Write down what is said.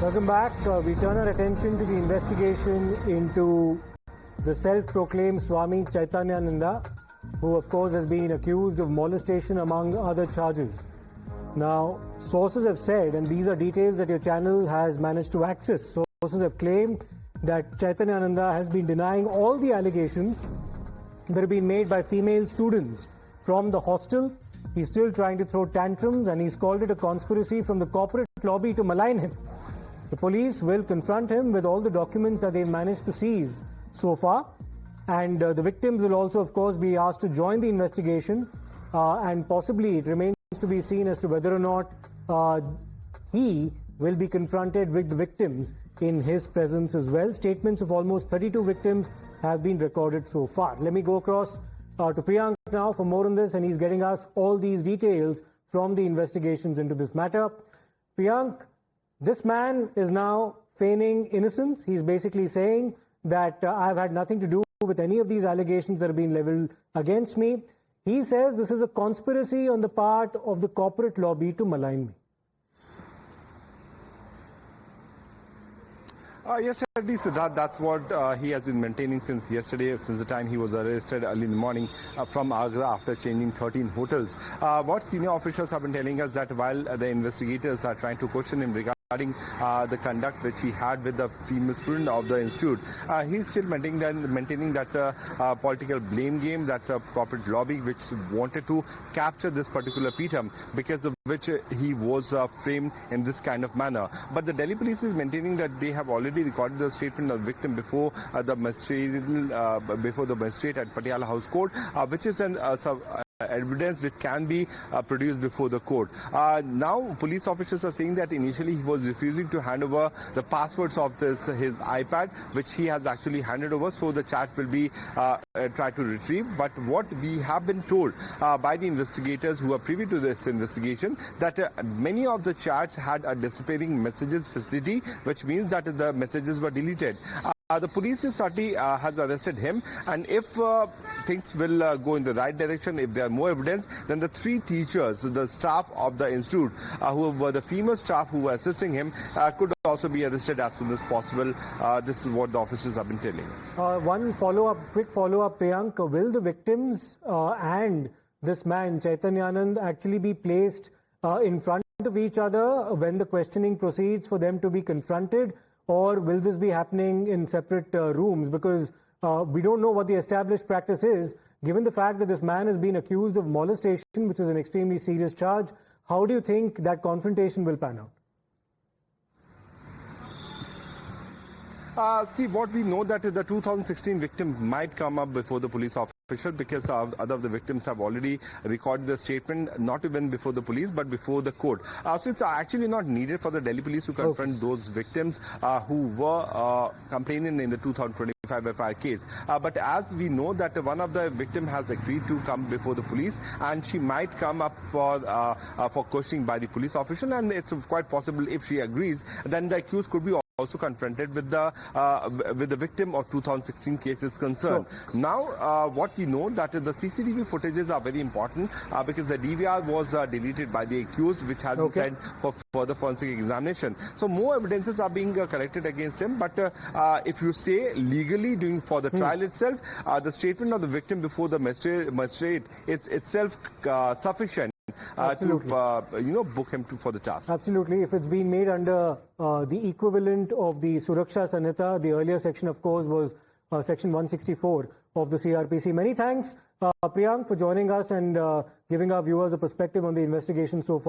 Welcome back. We turn our attention to the investigation into the self-proclaimed Swami Chaitanyananda, who of course has been accused of molestation among other charges. Now, sources have said, and these are details that your channel has managed to access, sources have claimed that Chaitanyananda has been denying all the allegations that have been made by female students from the hostel. He's still trying to throw tantrums, and he's called it a conspiracy from the corporate lobby to malign him. The police will confront him with all the documents that they've managed to seize so far, and the victims will also, of course, be asked to join the investigation, and possibly it remains to be seen as to whether or not he will be confronted with the victims in his presence as well. Statements of almost 32 victims have been recorded so far. Let me go across to Priyank now for more on this, and he's getting us all these details from the investigations into this matter. Priyank, this man is now feigning innocence. He's basically saying that I've had nothing to do with any of these allegations that have been leveled against me. He says this is a conspiracy on the part of the corporate lobby to malign me. Yes, at least that's what he has been maintaining since yesterday, since the time he was arrested early in the morning from Agra after changing 13 hotels. What senior officials have been telling us that while the investigators are trying to question him regarding the conduct which he had with the female student of the institute, he's still maintaining that's a political blame game, that's a corporate lobby which wanted to capture this particular Peetham, because of which he was framed in this kind of manner. But the Delhi police is maintaining that they have already recorded the statement of the victim before the magistrate at Patiala House Court, which is an evidence which can be produced before the court. Now police officers are saying that initially he was refusing to hand over the passwords of his iPad, which he has actually handed over, so the chat will be tried to retrieve. But what we have been told by the investigators who are privy to this investigation, that many of the chats had a disappearing messages facility, which means that the messages were deleted. The police certainly has arrested him, and if things will go in the right direction, if there are more evidence, then the three teachers, the staff of the institute, who were the female staff who were assisting him, could also be arrested as soon as possible. This is what the officers have been telling. One quick follow-up, Priyank. Will the victims and this man, Chaitanyanand, actually be placed in front of each other when the questioning proceeds for them to be confronted? Or will this be happening in separate rooms? Because we don't know what the established practice is. Given the fact that this man has been accused of molestation, which is an extremely serious charge, how do you think that confrontation will pan out? See, what we know that the 2016 victim might come up before the police officer, because other of the victims have already recorded the statement, not even before the police but before the court. So it's actually not needed for the Delhi police to confront those victims who were complaining in the 2025 FIR case. But as we know that one of the victims has agreed to come before the police, and she might come up for questioning by the police official, and it's quite possible if she agrees, then the accused could be also confronted with the victim of 2016 case is concerned. Sure. Now, what we know that the CCTV footages are very important because the DVR was deleted by the accused, which has been sent for further forensic examination. So more evidences are being collected against him. But if you say legally for the trial itself, the statement of the victim before the magistrate is itself sufficient to book him for the task. Absolutely. If it's been made under the equivalent of the Suraksha Sanhita, the earlier section, of course, was section 164 of the CRPC. Many thanks, Priyank, for joining us and giving our viewers a perspective on the investigation so far.